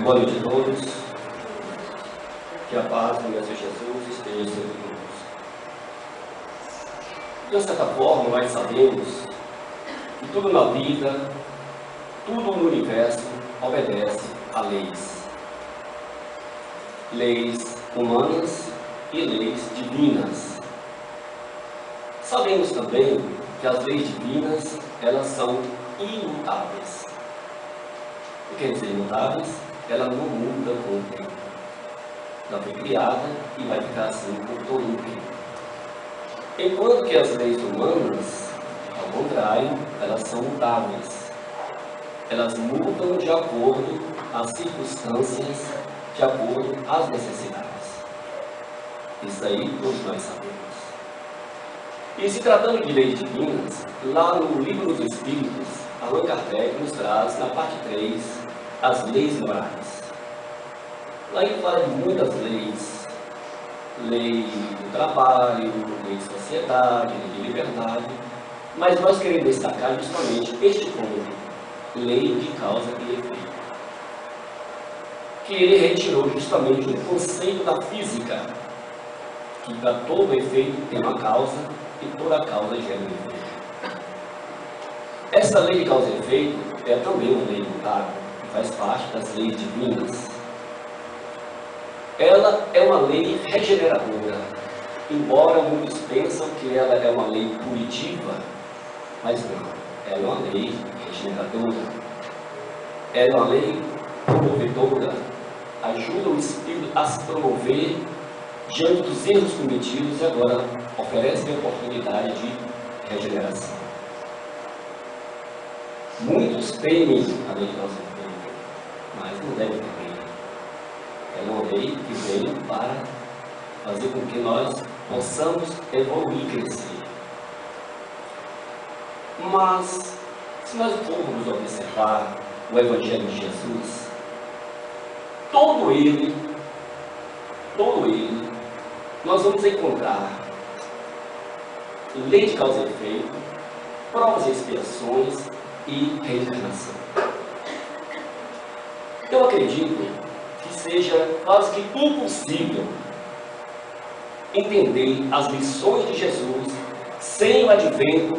Boa noite a todos. Que a paz do Mestre Jesus esteja sempre conosco. De certa forma, nós sabemos que tudo na vida, tudo no universo obedece a leis. Leis humanas e leis divinas. Sabemos também que as leis divinas, elas são imutáveis. O que quer dizer imutáveis? Ela não muda com o tempo. Ela foi criada e vai ficar assim por todo o tempo. Enquanto que as leis humanas, ao contrário, elas são mutáveis. Elas mudam de acordo às circunstâncias, de acordo às necessidades. Isso aí todos nós sabemos. E se tratando de leis divinas, lá no Livro dos Espíritos, Allan Kardec nos traz, na parte 3, as leis morais. Lá ele fala de muitas leis. Lei do trabalho, lei de sociedade, lei de liberdade. Mas nós queremos destacar justamente este ponto, lei de causa e efeito. Que ele retirou justamente o conceito da física, que para todo efeito tem uma causa e toda causa gera um efeito. Essa lei de causa e efeito é também uma lei imutável, que faz parte das leis divinas. Ela é uma lei regeneradora, embora muitos pensam que ela é uma lei punitiva, mas não, ela é uma lei regeneradora. Ela é uma lei promovedora, ajuda o espírito a se promover diante dos erros cometidos e agora oferece a oportunidade de regeneração. Muitos temem a lei de causa e efeito, mas não devem temer. Ela é uma lei que vem para fazer com que nós possamos evoluir e crescer. Mas, se nós formos observar o Evangelho de Jesus, todo ele, nós vamos encontrar lei de causa e efeito, provas e expiações e reencarnação. Eu acredito que seja quase que impossível entender as lições de Jesus sem o advento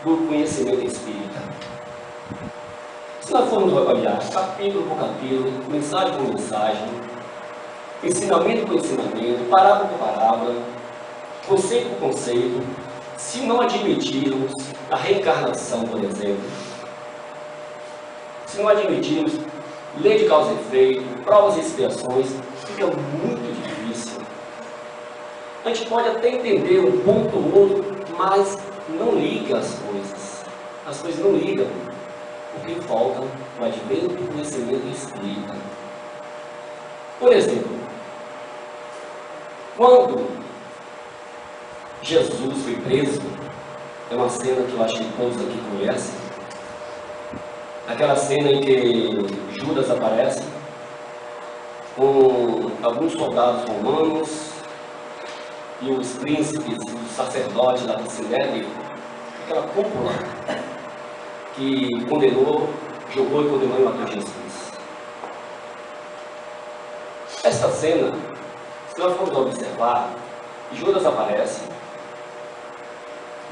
do conhecimento espírita. Se nós formos olhar capítulo por capítulo, mensagem por mensagem, ensinamento por ensinamento, parábola por parábola, conceito por conceito, se não admitirmos a reencarnação, por exemplo, se não admitirmos lei de causa e efeito, provas e expiações, fica muito difícil. A gente pode até entender um ponto ou outro, mas não liga as coisas. As coisas não ligam, porque falta o advento do conhecimento espírita. Por exemplo, quando Jesus foi preso, é uma cena que eu acho que todos aqui conhecem, aquela cena em que Judas aparece com alguns soldados romanos e os príncipes, os sacerdotes lá do Sinédrio, aquela cúpula que jogou e condenou e matou Jesus. Essa cena, se nós formos observar, Judas aparece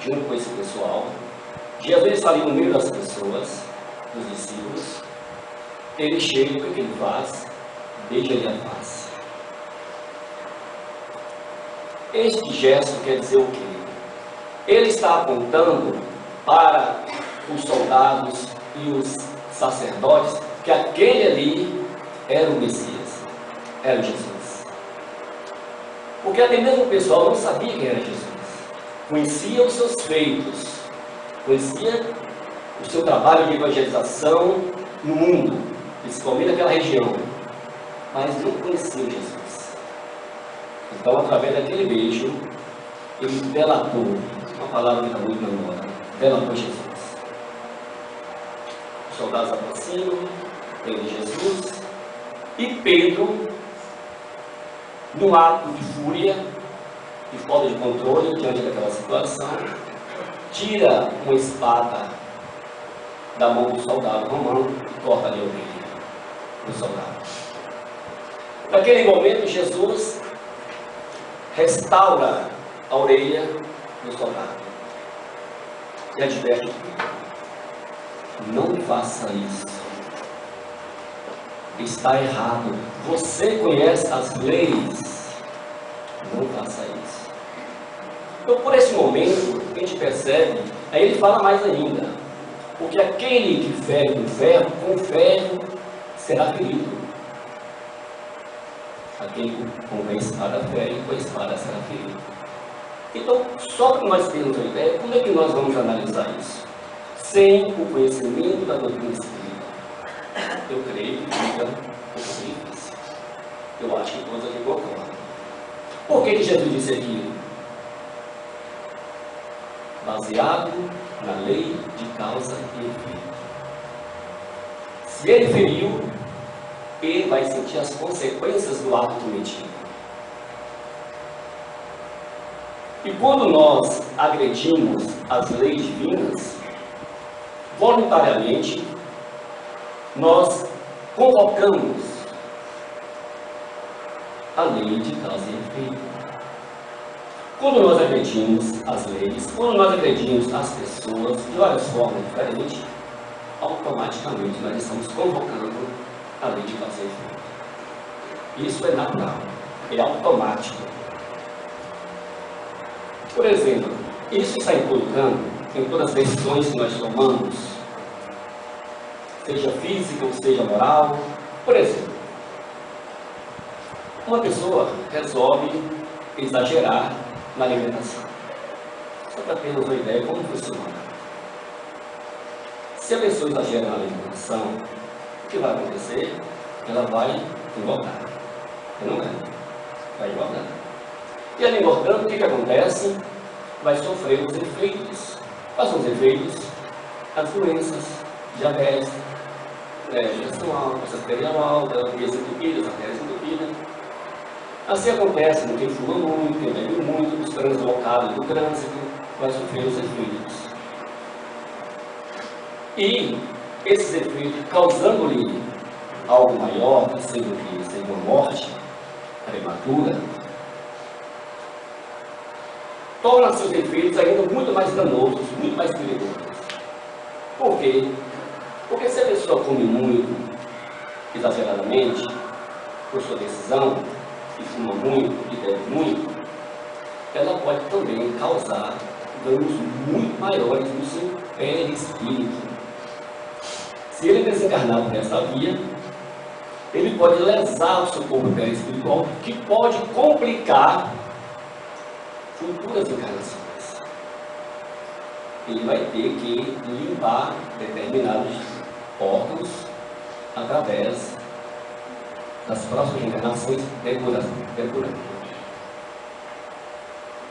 junto com esse pessoal, Jesus está ali no meio das pessoas, dos discípulos, ele chega, o que ele faz? Beija-lhe a face. Este gesto quer dizer o quê? Ele está apontando para os soldados e os sacerdotes que aquele ali era o Messias, era Jesus. Porque até mesmo o pessoal não sabia quem era Jesus. Conhecia os seus feitos, conhecia o seu trabalho de evangelização no mundo, principalmente naquela região, mas não conhecia Jesus. Então, através daquele beijo, ele delatou, uma palavra que está muito na moda, delatou Jesus. Os soldados aproximam, prendem Jesus, e Pedro, num ato de fúria e falta de controle diante daquela situação, tira uma espada da mão do soldado romano e corta ali a orelha do soldado. Naquele momento, Jesus restaura a orelha do soldado e adverte o filho: não faça isso, está errado, você conhece as leis, não faça isso. Então, por esse momento, a gente percebe, aí ele fala mais ainda: porque aquele que fere com ferro será ferido. Aquele com a espada fere, com a espada será ferido. Então, só para nós termos uma ideia, como é que nós vamos analisar isso? Sem o conhecimento da doutrina espírita, eu creio que fica um pouco difícil. Eu acho que todos aqui concordam. Por que Jesus disse aquilo? Baseado na lei de causa e efeito. Se ele feriu, ele vai sentir as consequências do ato cometido. E quando nós agredimos as leis divinas, voluntariamente, nós convocamos a lei de causa e efeito. Quando nós agredimos as leis, quando nós agredimos as pessoas de várias formas diferentes, automaticamente nós estamos convocando a lei de causa e efeito. Isso é natural, é automático. Por exemplo, isso está implicando em todas as decisões que nós tomamos, seja física ou seja moral. Por exemplo, uma pessoa resolve exagerar na alimentação. Só para termos uma ideia de como funciona. Se a pessoa exagera na alimentação, o que vai acontecer? Ela vai engordar. Não é? Vai engordar. E ela engordando, o que acontece? Vai sofrer os efeitos. Quais são os efeitos? As doenças, diabetes, pressão alta, pressão arterial alta, vias entupidas, artérias entupidas. Assim acontece com quem fuma muito, quem bebe muito, os translocados do trânsito, vai sofrer os efeitos. E esses efeitos, causando-lhe algo maior, que seja uma morte prematura, torna seus efeitos ainda muito mais danosos, muito mais perigosos. Por quê? Porque se a pessoa come muito, exageradamente, por sua decisão, e fuma muito, e bebe muito, ela pode também causar danos muito maiores no seu perispírito. Se ele desencarnar por essa via, ele pode lesar o seu corpo perispiritual, que pode complicar futuras encarnações. Ele vai ter que limpar determinados órgãos através das próximas encarnações depurando.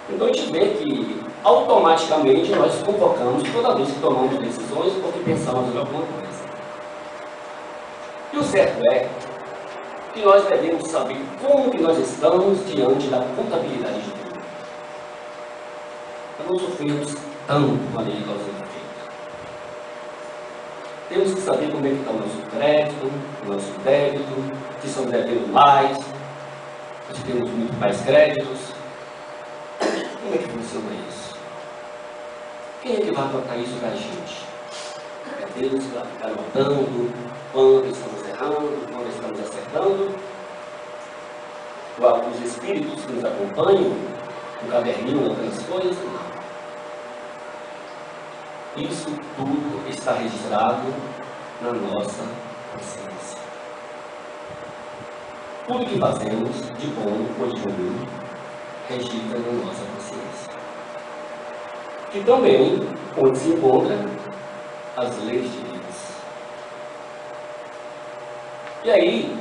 Então a gente vê que automaticamente nós convocamos toda vez que tomamos decisões ou que pensamos em alguma coisa. E o certo é que nós devemos saber como que nós estamos diante da contabilidade de Deus. Nós não sofremos tanto com a lei de causa e efeito. Temos que saber como é que está o nosso crédito, o nosso débito, se estamos devendo mais, se temos muito mais créditos. Como é que funciona isso? Quem é que vai anotar isso para a gente? É Deus que vai ficar anotando quando estamos errando, quando estamos acertando? Os espíritos que nos acompanham, o caderninho, outras coisas? Não. Isso tudo está registrado na nossa consciência. Tudo que fazemos, de bom ou de ruim, registra na nossa consciência. Que também, onde se encontram as leis divinas. E aí,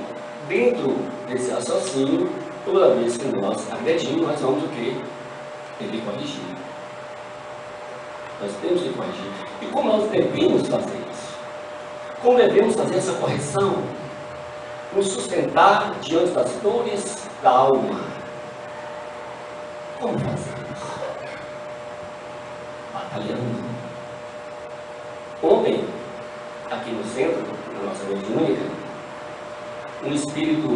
dentro desse raciocínio, toda vez que nós agredimos, nós vamos o quê? Ter que corrigir. Nós temos que corrigir. E como nós devemos fazer isso? Como devemos fazer essa correção? Nos sustentar diante das dores da alma. Como fazer isso? Batalhando. Ontem, aqui no centro, na nossa mediúnica, um espírito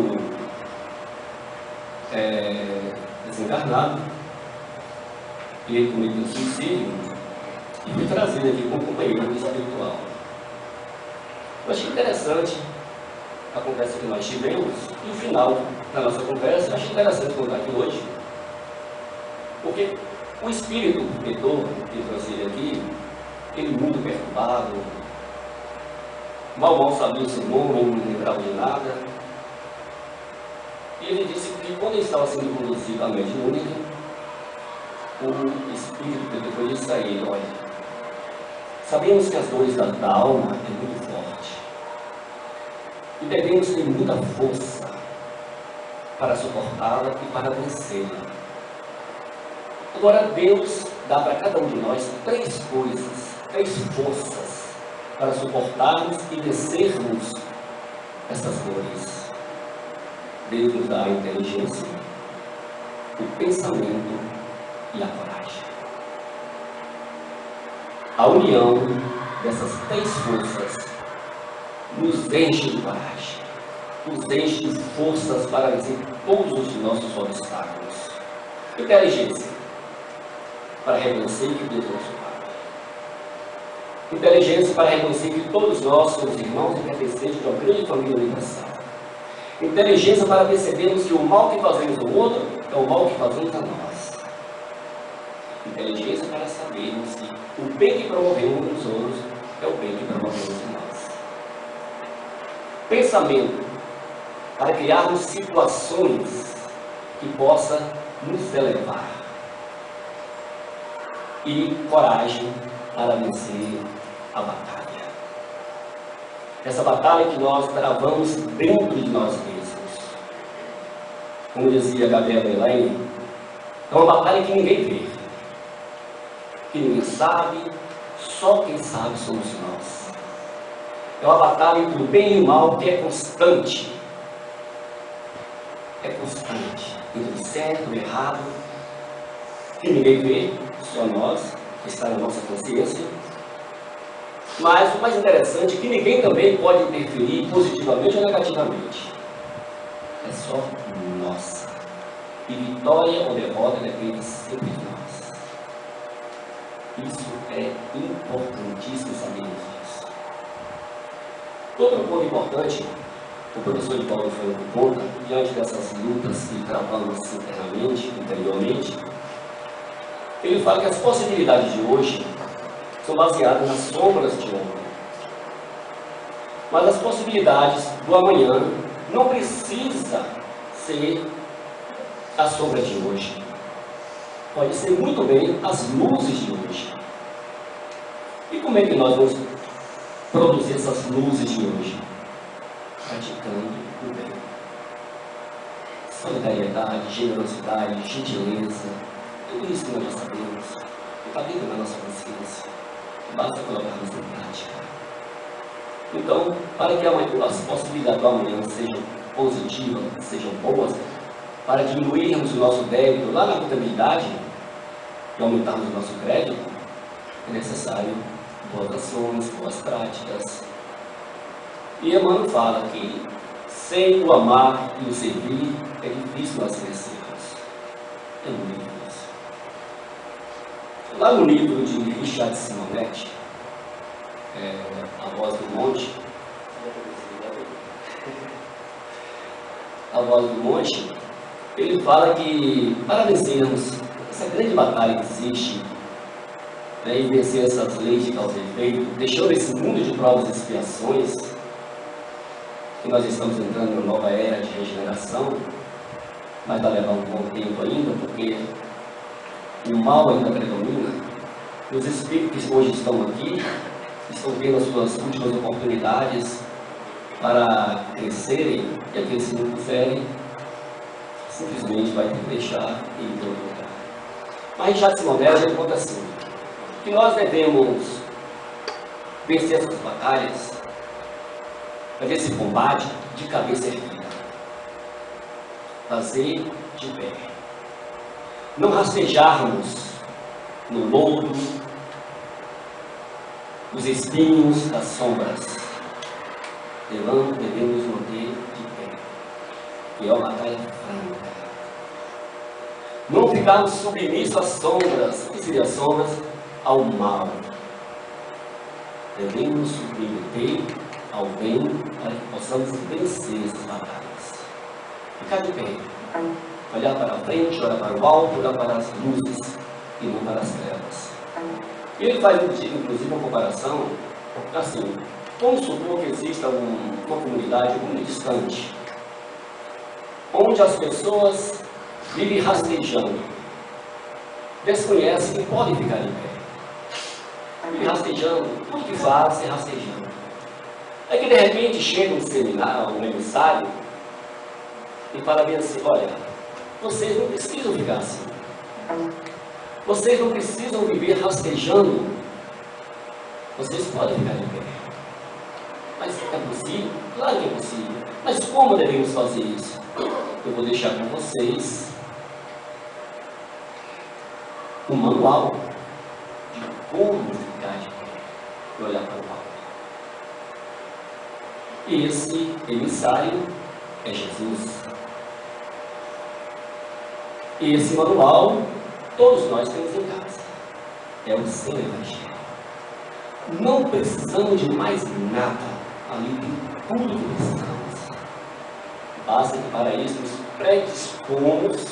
desencarnado, ele cometeu suicídio e foi trazido aqui como companheiro espiritual. Eu achei interessante a conversa que nós tivemos e o final da nossa conversa. Eu achei interessante contar aqui hoje, porque o espírito mentor que trouxe ele aqui, ele muito perturbado, mal sabia o seu nome, não lembrava de nada. E ele disse que quando ele estava sendo conduzido à mediúnica, o espírito mentor disse a ele: olha, sabemos que as dores da alma é muito forte e devemos ter muita força para suportá-la e para vencê-la. Agora Deus dá para cada um de nós três coisas, três forças para suportarmos e vencermos essas dores. Deus nos dá a inteligência, o pensamento e a coragem. A união dessas três forças nos enche de coragem, nos enche de forças para vencer todos os nossos obstáculos. Inteligência, para reconhecer que Deus é nosso Pai. Inteligência, para reconhecer que todos nós somos irmãos e pertencentes de uma grande família universal. Inteligência, para percebermos que o mal que fazemos ao outro é o mal que fazemos a nós. Inteligência, para sabermos que o bem que promovemos nos outros é o bem que promovemos em nós. Pensamento, para criarmos situações que possam nos elevar. E coragem, para vencer a batalha. Essa batalha que nós travamos dentro de nós mesmos. Como dizia Gabriela Elaine, é uma batalha que ninguém vê, que ninguém sabe, só quem sabe somos nós. É uma batalha entre o bem e o mal que é constante. É constante. Entre o certo e o errado, que ninguém vê, só nós, que está na nossa consciência. Mas o mais interessante é que ninguém também pode interferir positivamente ou negativamente. É só nossa. E vitória ou derrota depende sempre de nós. Isso é importantíssimo sabermos disso. Outro ponto importante, o professor de Paulo Franco conta, diante dessas lutas que travamos internamente, interiormente, ele fala que as possibilidades de hoje são baseadas nas sombras de ontem. Mas as possibilidades do amanhã não precisa ser a sombra de hoje. Pode ser muito bem as luzes de hoje. E como é que nós vamos produzir essas luzes de hoje? Praticando o bem. Solidariedade, generosidade, gentileza, tudo isso que nós já sabemos, está dentro da nossa consciência. Basta colocarmos em prática. Então, para que as possibilidades do amanhã sejam positivas, sejam boas, para diminuirmos o nosso débito lá na contabilidade e aumentarmos o nosso crédito, é necessário boas ações, boas práticas. E Emmanuel fala que sem o amar e o servir é difícil nós crescermos. É muito difícil. Lá no livro de Richard Simonetti, A Voz do Monte, A Voz do Monte, ele fala que para vencermos essa grande batalha que existe, e vencer essas leis de causa e efeito, deixando esse mundo de provas e expiações, que nós estamos entrando numa nova era de regeneração, mas vai levar um bom tempo ainda, porque o mal ainda predomina. Os espíritos que hoje estão aqui estão tendo as suas últimas oportunidades para crescerem, e aqueles que não quiserem simplesmente vai ter que deixar e ir para outro lugar. Mas Jacques Monel, ele conta assim, que nós devemos vencer essas batalhas, fazer esse combate de cabeça erguida, fazer de pé. Não rastejarmos no lodo, nos espinhos das sombras. Devemos manter de pé. E é uma batalha franca. Não ficarmos submissos às sombras. O que seriam as sombras? Ao mal. Devemos nos submeter ao bem para que possamos vencer essas batalhas. Ficar de pé. Olhar para a frente, olhar para o alto, olhar para as luzes e não para as trevas. E ele faz, inclusive, uma comparação assim. Vamos supor que exista uma comunidade muito distante, onde as pessoas vivem rastejando, desconhecem que podem ficar em pé. Vivem rastejando, tudo que fazem é rastejando. É que de repente chega um seminário, um emissário, e fala bem assim: olha, vocês não precisam ficar assim. Vocês não precisam viver rastejando. Vocês podem ficar em pé. Mas é possível? Claro que é possível. Mas como devemos fazer isso? Eu vou deixar com vocês um manual de como ficar de pé e olhar para o alto. E esse emissário é Jesus. E esse manual todos nós temos em casa. É o seu Evangelho. Não precisamos de mais nada. Ali tem tudo que precisamos. Basta que para isso nos predispomos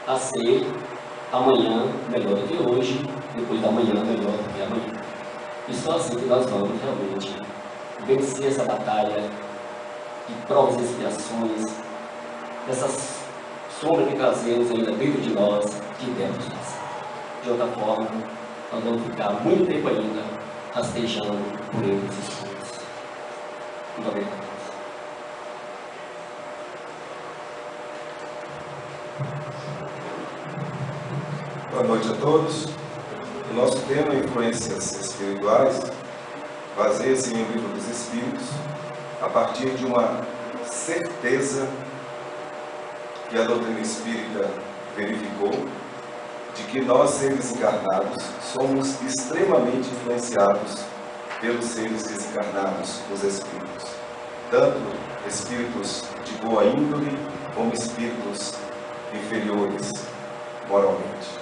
a ser amanhã melhor do que hoje, depois da manhã melhor do que amanhã. E só assim que nós vamos realmente vencer essa batalha de provas e expiações, dessas sombras que trazemos ainda dentro de nós, que devemos passar. De outra forma, nós vamos ficar muito tempo ainda rastejando por entre esses escuros. Muito obrigado. Boa noite a todos. O nosso tema, Influências Espirituais, baseia-se em O Livro dos Espíritos, a partir de uma certeza que a doutrina espírita verificou, de que nós, seres encarnados, somos extremamente influenciados pelos seres desencarnados, os espíritos. Tanto espíritos de boa índole, como espíritos inferiores moralmente.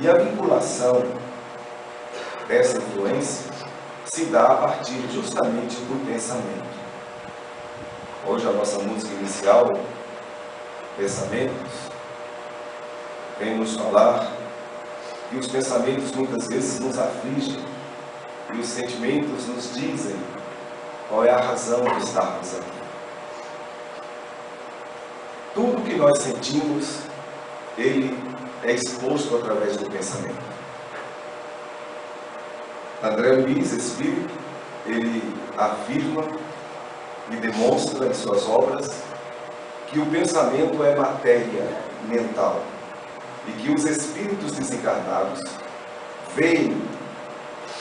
E a vinculação dessa influência se dá a partir justamente do pensamento. Hoje a nossa música inicial, Pensamentos, vem nos falar que os pensamentos muitas vezes nos afligem e os sentimentos nos dizem qual é a razão de estarmos aqui. Tudo que nós sentimos, ele é exposto através do pensamento. André Luiz, espírito, ele afirma e demonstra em suas obras que o pensamento é matéria mental e que os espíritos desencarnados veem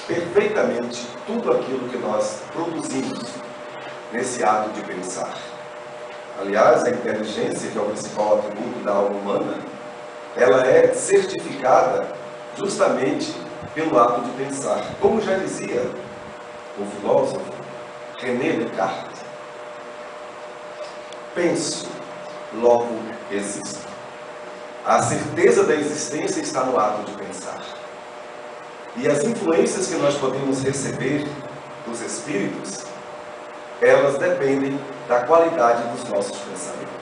perfeitamente tudo aquilo que nós produzimos nesse ato de pensar. Aliás, a inteligência, que é o principal atributo da alma humana, ela é certificada justamente pelo ato de pensar. Como já dizia o filósofo René Descartes: penso, logo existo. A certeza da existência está no ato de pensar. E as influências que nós podemos receber dos espíritos, elas dependem da qualidade dos nossos pensamentos.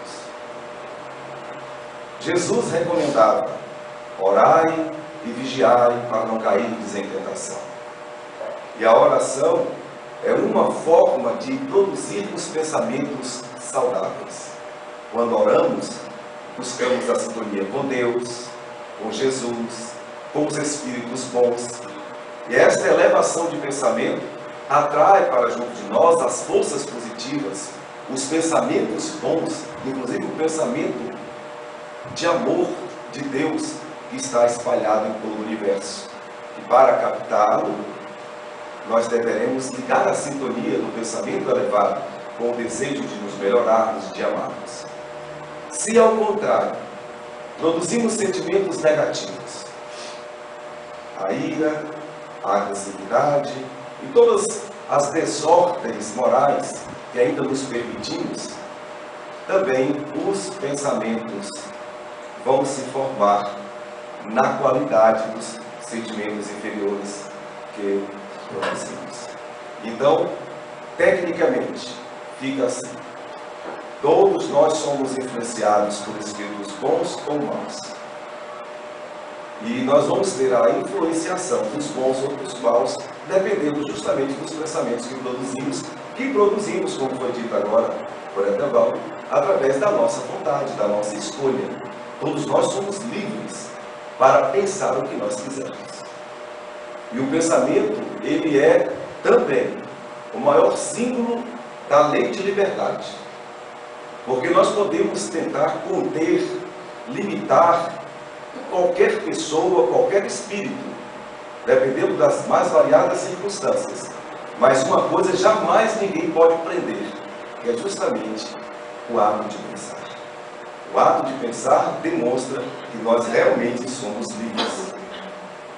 Jesus recomendava: orai e vigiai para não cairdes em tentação. E a oração é uma forma de produzirmos pensamentos saudáveis. Quando oramos, buscamos a sintonia com Deus, com Jesus, com os espíritos bons. E esta elevação de pensamento atrai para junto de nós as forças positivas, os pensamentos bons, inclusive o pensamento de amor de Deus que está espalhado em todo o universo. E para captá-lo, nós deveremos ligar a sintonia do pensamento elevado com o desejo de nos melhorarmos, de amarmos. Se, ao contrário, produzimos sentimentos negativos, a ira, a agressividade e todas as desordens morais que ainda nos permitimos, também os pensamentos vão se formar na qualidade dos sentimentos inferiores que produzimos. Então, tecnicamente, fica assim: todos nós somos influenciados por espíritos bons ou maus. E nós vamos ter a influenciação dos bons ou dos maus, dependendo justamente dos pensamentos que produzimos, como foi dito agora por Etevaldo, através da nossa vontade, da nossa escolha. Todos nós somos livres para pensar o que nós quisermos. E o pensamento, ele é também o maior símbolo da lei de liberdade. Porque nós podemos tentar conter, limitar qualquer pessoa, qualquer espírito, dependendo das mais variadas circunstâncias. Mas uma coisa jamais ninguém pode prender, que é justamente o ato de pensar. O ato de pensar demonstra que nós realmente somos livres.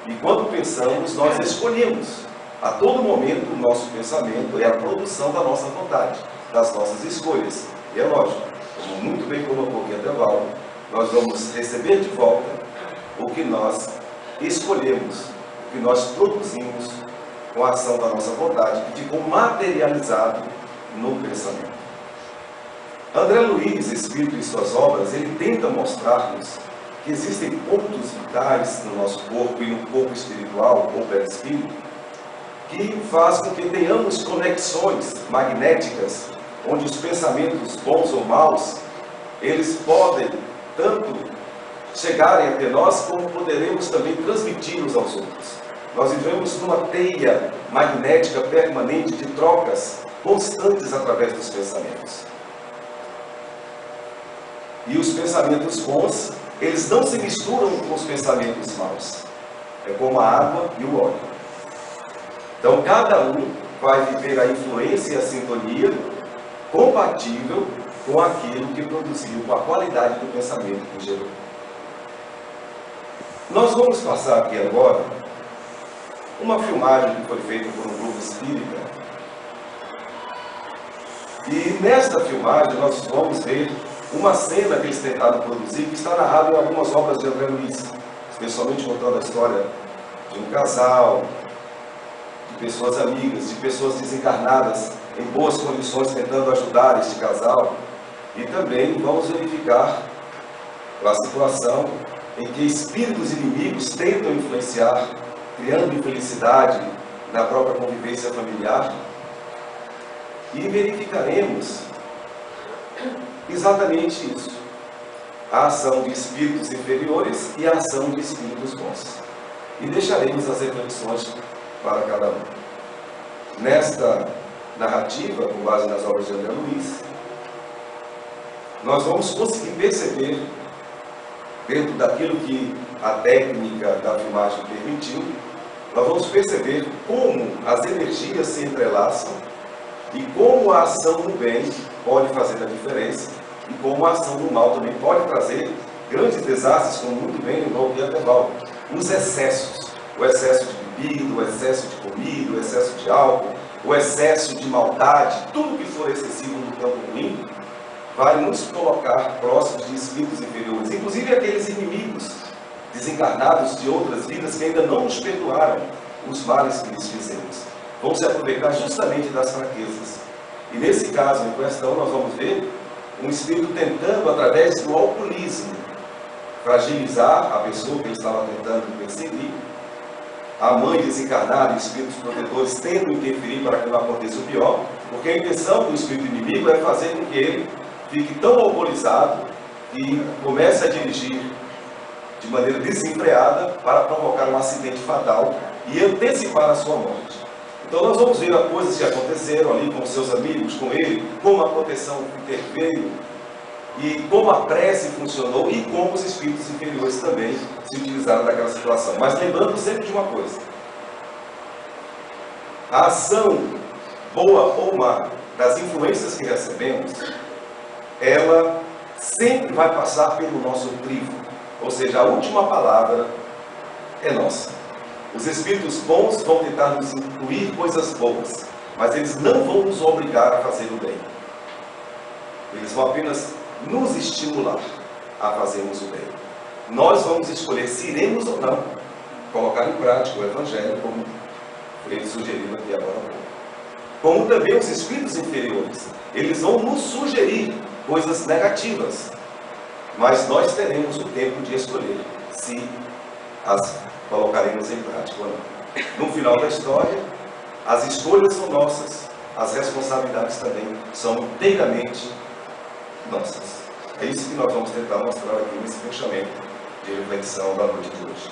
E quando pensamos, nós escolhemos. A todo momento, o nosso pensamento é a produção da nossa vontade, das nossas escolhas. E é lógico, como muito bem colocou aqui Etevaldo, nós vamos receber de volta o que nós escolhemos, o que nós produzimos com a ação da nossa vontade, que ficou materializado no pensamento. André Luiz, Espírito e suas obras, ele tenta mostrar-nos que existem pontos vitais no nosso corpo e no corpo espiritual ou perispírito que faz com que tenhamos conexões magnéticas, onde os pensamentos bons ou maus, eles podem tanto chegarem até nós, como poderemos também transmiti-los aos outros. Nós vivemos numa teia magnética permanente de trocas constantes através dos pensamentos. E os pensamentos bons, eles não se misturam com os pensamentos maus. É como a água e o óleo. Então, cada um vai viver a influência e a sintonia compatível com aquilo que produziu, com a qualidade do pensamento que gerou. Nós vamos passar aqui agora uma filmagem que foi feita por um grupo espírita. E nesta filmagem nós vamos ver uma cena que eles tentaram produzir, que está narrada em algumas obras de André Luiz, especialmente contando a história de um casal, de pessoas amigas, de pessoas desencarnadas em boas condições tentando ajudar este casal. E também vamos verificar a situação em que espíritos inimigos tentam influenciar, criando infelicidade na própria convivência familiar. E verificaremos exatamente isso: a ação de espíritos inferiores e a ação de espíritos bons. E deixaremos as reflexões para cada um. Nesta narrativa, com base nas obras de André Luiz, nós vamos conseguir perceber, dentro daquilo que a técnica da filmagem permitiu, nós vamos perceber como as energias se entrelaçam e como a ação do bem pode fazer a diferença e como a ação do mal também pode trazer grandes desastres, como muito bem lembrou o Etevaldo. Os excessos, o excesso de bebida, o excesso de comida, o excesso de álcool, o excesso de maldade, tudo que for excessivo no campo ruim, vai nos colocar próximos de espíritos inferiores, inclusive aqueles inimigos desencarnados de outras vidas que ainda não nos perdoaram os males que lhes fizemos. Vão se aproveitar justamente das fraquezas. E nesse caso em questão, nós vamos ver um espírito tentando, através do alcoolismo, fragilizar a pessoa que ele estava tentando perseguir. A mãe desencarnada e espíritos protetores tentam interferir para que não aconteça o pior, porque a intenção do espírito inimigo é fazer com que ele fique tão alcoolizado e comece a dirigir de maneira desenfreada para provocar um acidente fatal e antecipar a sua morte. Então nós vamos ver as coisas que aconteceram ali com seus amigos, com ele, como a proteção interveio e como a prece funcionou e como os espíritos inferiores também se utilizaram daquela situação. Mas lembrando sempre de uma coisa: a ação, boa ou má, das influências que recebemos, ela sempre vai passar pelo nosso crivo, ou seja, a última palavra é nossa. Os espíritos bons vão tentar nos incluir coisas boas, mas eles não vão nos obrigar a fazer o bem. Eles vão apenas nos estimular a fazermos o bem. Nós vamos escolher se iremos ou não colocar em prática o Evangelho, como foi sugerido aqui agora há pouco. Como também os espíritos inferiores, eles vão nos sugerir coisas negativas, mas nós teremos o tempo de escolher se as colocaremos em prática ou não. No final da história, as escolhas são nossas, as responsabilidades também são inteiramente nossas. É isso que nós vamos tentar mostrar aqui nesse fechamento de reflexão da noite de hoje.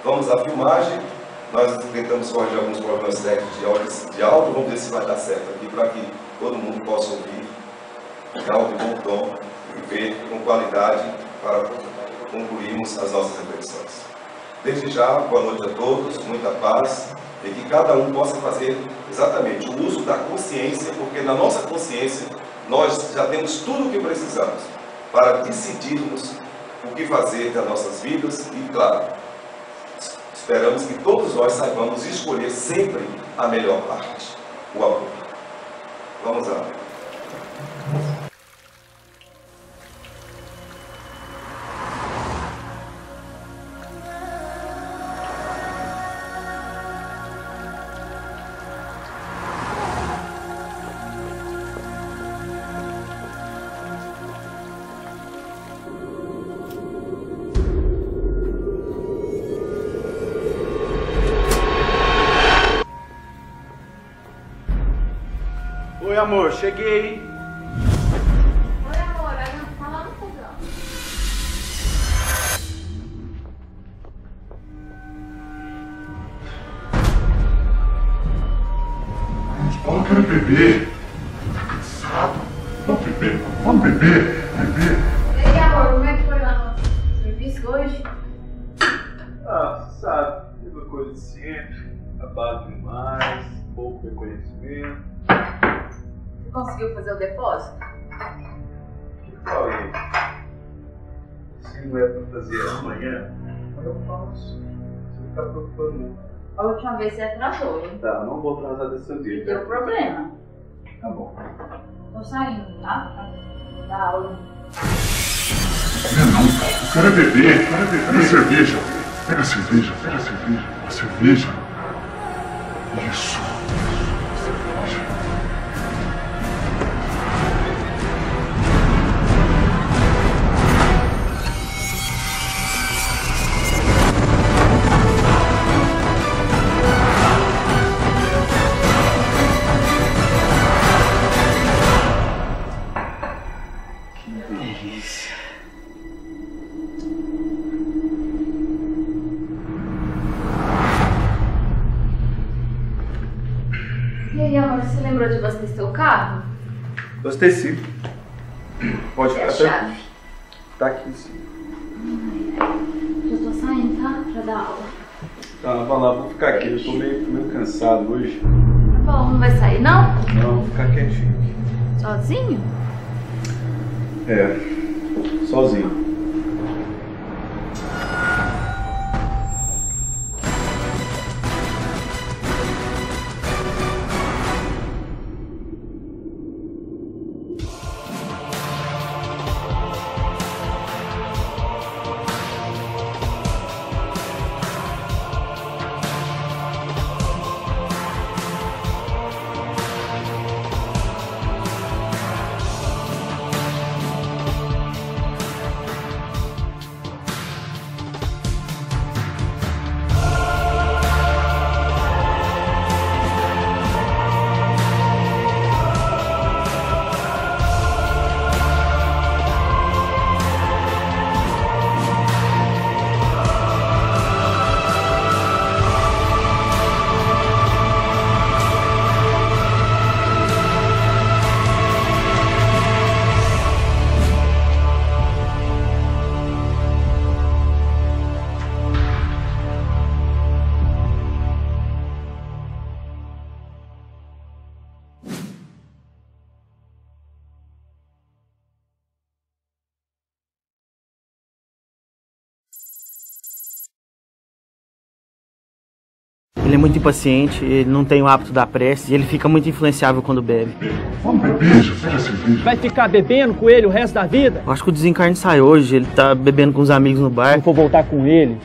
Vamos à filmagem. Nós tentamos corrigir alguns problemas técnicos de áudio. Vamos ver se vai dar certo aqui, para que todo mundo possa ouvir em áudio bom tom e ver com qualidade para concluirmos as nossas reflexões. Desde já, boa noite a todos, muita paz, e que cada um possa fazer exatamente o uso da consciência, porque na nossa consciência nós já temos tudo o que precisamos para decidirmos o que fazer das nossas vidas e, claro, esperamos que todos nós saibamos escolher sempre a melhor parte, o amor. Vamos lá. Oi, amor, cheguei. Oi, amor, tá lá no fogão. Eu quero beber. Tá cansado. Vamos beber, vamos beber, beber. E aí, amor, como é que foi lá no serviço hoje? Ah, sabe, mesma coisa de sempre. Trabalho demais, pouco reconhecimento. Você conseguiu fazer o depósito? O que eu falei? Se não é pra fazer amanhã, eu faço. Você não tá preocupando, não. A última vez você atrasou, hein? Tá, não vou atrasar dessa vez. Deu problema. Tá bom. Tô saindo, tá? Da aula. Não, eu quero beber, Pega a cerveja. Pega a cerveja, pega a cerveja. A cerveja. Isso. Cerveja. E aí, amor, você lembrou de abastecer o carro? Abasteci. Pode E a ficar chave? Tá aqui em cima. Já tô saindo, tá? Pra dar aula. Tá, vai lá, vou ficar aqui. Eu tô meio cansado hoje. Tá bom, não vai sair, não? Não, vou ficar quietinho aqui. Sozinho? É, sozinho. Ele é muito impaciente, ele não tem o hábito da prece e ele fica muito influenciável quando bebe. Vamos beber, já pega a cerveja. Vai ficar bebendo com ele o resto da vida? Eu acho que o desencarne sai hoje, ele tá bebendo com os amigos no bar. Se for voltar com ele,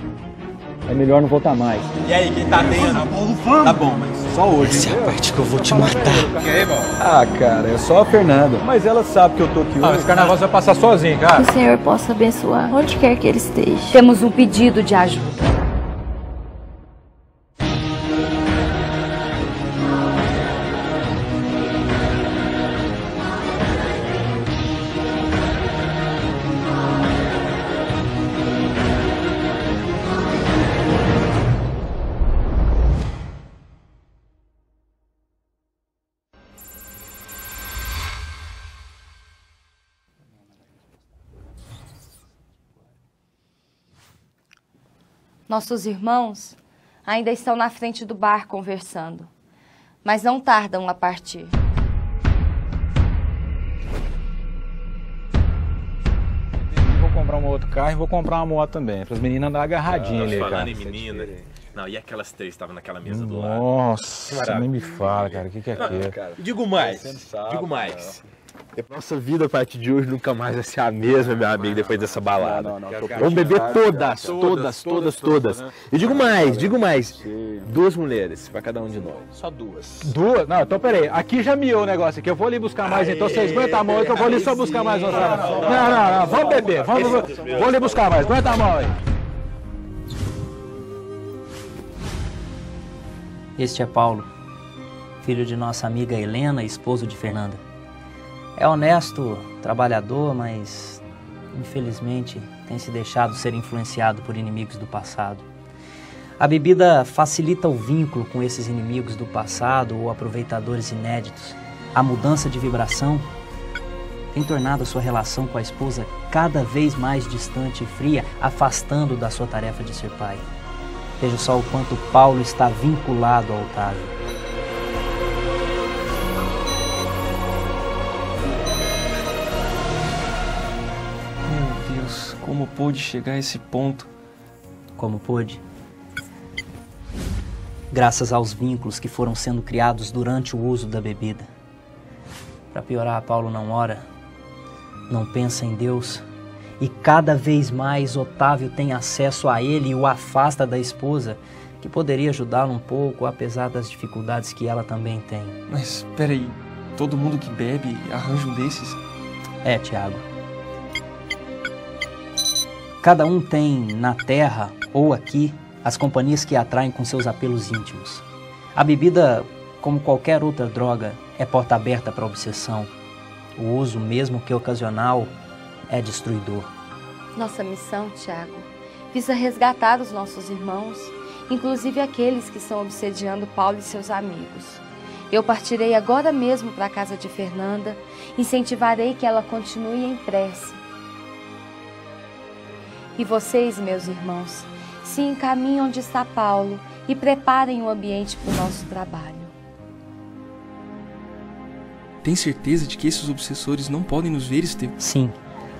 é melhor não voltar mais. E aí, quem tá tendo? Tá bom, mas só hoje. Essa é a parte que eu vou te matar. E aí, bom? Ah, cara, é só a Fernanda. Mas ela sabe que eu tô aqui hoje. Esse carnaval você vai passar sozinho, cara. Que o Senhor possa abençoar onde quer que ele esteja. Temos um pedido de ajuda. Nossos irmãos ainda estão na frente do bar conversando, mas não tardam a partir. Vou comprar um outro carro e vou comprar uma moto também, para as meninas andar agarradinhas ali, cara. Falando em menina, não, e aquelas três que estavam naquela mesa do lado? Nossa, nem me fala, cara, o que é aquilo? Digo mais, digo mais. Nossa vida a partir de hoje nunca mais vai ser a mesma, meu amigo, depois dessa balada. Vamos beber todas. Eu digo mais. 2 mulheres pra cada um de nós. Só 2. 2? Não, então peraí, aqui já miou o negócio aqui, eu vou ali buscar mais, então vocês aguentam a mão aí que eu vou ali só buscar mais outra. Não, vamos beber, vou ali buscar mais, aguenta a mão aí. Este é Paulo, filho de nossa amiga Helena e esposo de Fernanda. É honesto, trabalhador, mas infelizmente tem se deixado ser influenciado por inimigos do passado. A bebida facilita o vínculo com esses inimigos do passado ou aproveitadores inéditos. A mudança de vibração tem tornado a sua relação com a esposa cada vez mais distante e fria, afastando da sua tarefa de ser pai. Veja só o quanto Paulo está vinculado ao Otávio. Como pôde chegar a esse ponto? Como pôde? Graças aos vínculos que foram sendo criados durante o uso da bebida. Para piorar, Paulo não ora, não pensa em Deus e cada vez mais Otávio tem acesso a ele e o afasta da esposa, que poderia ajudá-lo um pouco, apesar das dificuldades que ela também tem. Mas, peraí, todo mundo que bebe arranja um desses? É, Tiago. Cada um tem, na terra ou aqui, as companhias que atraem com seus apelos íntimos. A bebida, como qualquer outra droga, é porta aberta para a obsessão. O uso, mesmo que ocasional, é destruidor. Nossa missão, Tiago, visa resgatar os nossos irmãos, inclusive aqueles que estão obsediando Paulo e seus amigos. Eu partirei agora mesmo para a casa de Fernanda, incentivarei que ela continue em prece. E vocês, meus irmãos, se encaminhem onde está Paulo e preparem o ambiente para o nosso trabalho. Tem certeza de que esses obsessores não podem nos ver, Estevão? Sim.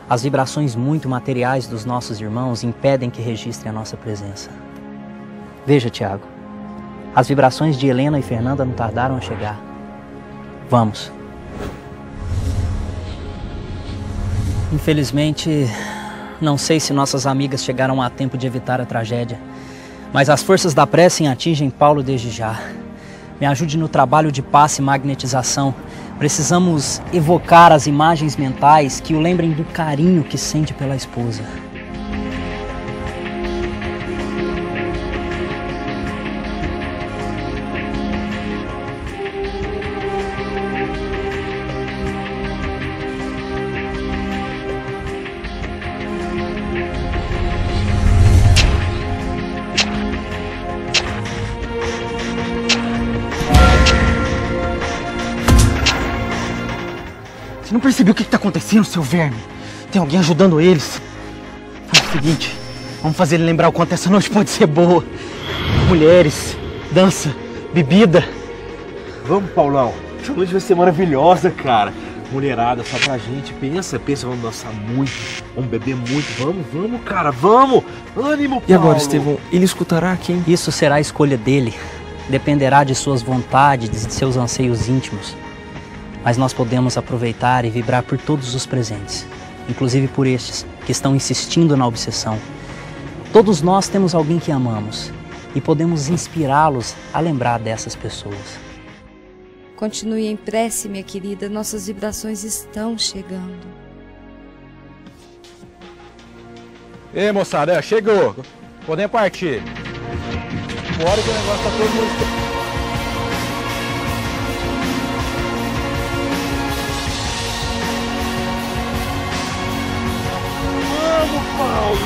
As vibrações muito materiais dos nossos irmãos impedem que registrem a nossa presença. Veja, Tiago. As vibrações de Helena e Fernanda não tardaram a chegar. Vamos. Infelizmente, não sei se nossas amigas chegaram a tempo de evitar a tragédia, mas as forças da prece atingem Paulo desde já. Me ajude no trabalho de passe e magnetização. Precisamos evocar as imagens mentais que o lembrem do carinho que sente pela esposa. Você não percebeu o que está acontecendo, seu verme? Tem alguém ajudando eles. Faz o seguinte, vamos fazer ele lembrar o quanto essa noite pode ser boa. Mulheres, dança, bebida. Vamos, Paulão. Essa noite vai ser maravilhosa, cara. Mulherada, só pra gente. Pensa, vamos dançar muito, vamos beber muito. Vamos, cara, vamos. Ânimo, Paulo. E agora, Estevão, ele escutará quem? Isso será a escolha dele. dependerá de suas vontades, de seus anseios íntimos. Mas nós podemos aproveitar e vibrar por todos os presentes, inclusive por estes que estão insistindo na obsessão. Todos nós temos alguém que amamos e podemos inspirá-los a lembrar dessas pessoas. Continue em prece, minha querida, nossas vibrações estão chegando. Ei, moçada, chegou. Podemos partir. Bora que o negócio tá todo mundo... Vamos, Paulo!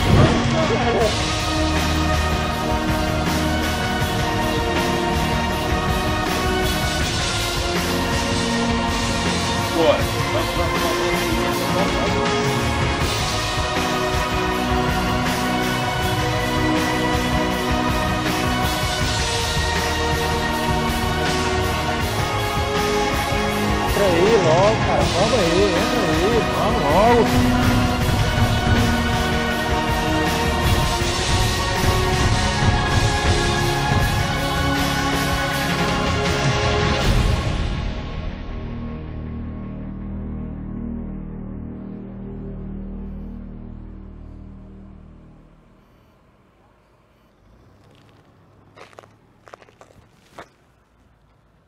Bora! Entra aí logo, cara. Vamos aí, entra aí. Vamos logo.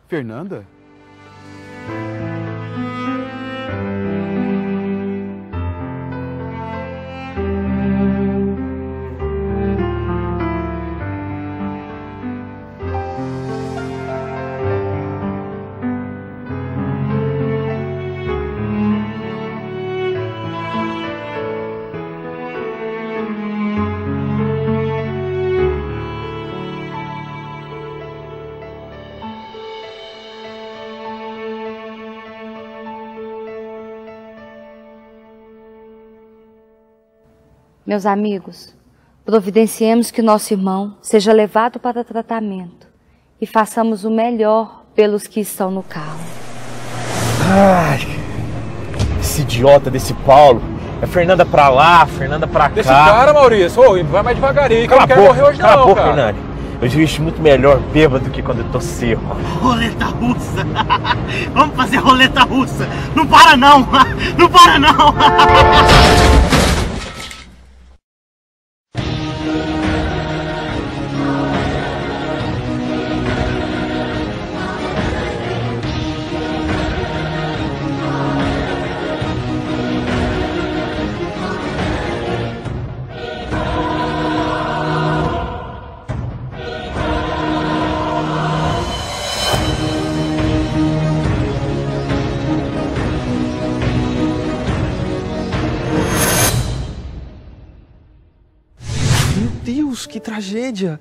Fernanda? Meus amigos, providenciemos que nosso irmão seja levado para tratamento e façamos o melhor pelos que estão no carro. Ai, esse idiota desse Paulo. É Fernanda pra lá, Fernanda pra cá. Deixa o cara, Maurício. Ô, vai mais devagarinho, que eu não quero morrer hoje cala não, a boca, cara. Fernanda. Eu dirijo muito melhor bêbado do que quando eu tô seco. Roleta russa! Vamos fazer roleta russa! Não para não! Não para não! Deus, que tragédia!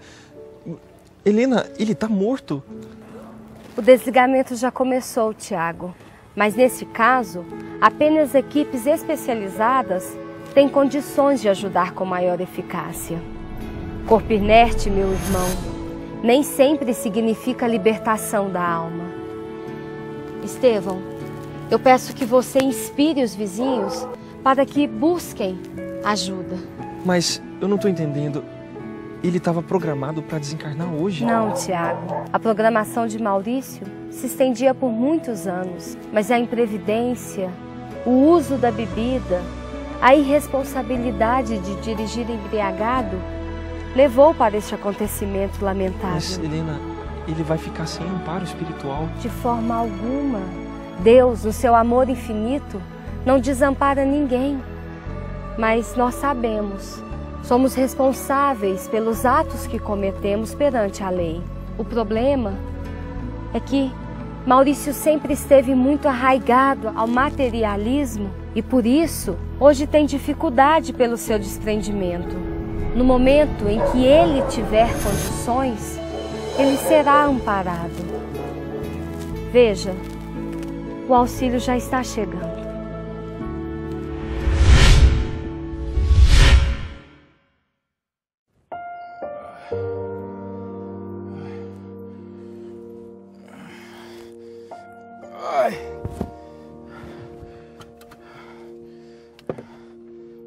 Helena, ele tá morto. O desligamento já começou, Tiago. Mas nesse caso, apenas equipes especializadas têm condições de ajudar com maior eficácia. Corpo inerte, meu irmão, nem sempre significa libertação da alma. Estevão, eu peço que você inspire os vizinhos para que busquem ajuda. Mas eu não tô entendendo. Ele estava programado para desencarnar hoje? Não, Tiago. A programação de Maurício se estendia por muitos anos, mas a imprevidência, o uso da bebida, a irresponsabilidade de dirigir embriagado levou para este acontecimento lamentável. Mas, Helena, ele vai ficar sem amparo espiritual? De forma alguma. Deus, no seu amor infinito, não desampara ninguém. Mas nós sabemos, somos responsáveis pelos atos que cometemos perante a lei. O problema é que Maurício sempre esteve muito arraigado ao materialismo e, por isso, hoje tem dificuldade pelo seu desprendimento. No momento em que ele tiver condições, ele será amparado. Veja, o auxílio já está chegando.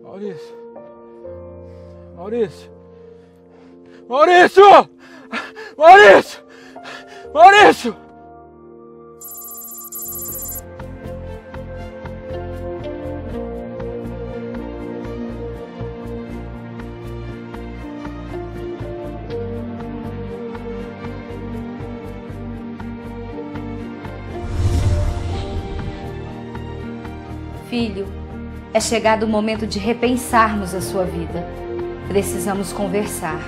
Maurício! Maurício! Maurício! Maurício! Maurício! Filho, é chegado o momento de repensarmos a sua vida. Precisamos conversar.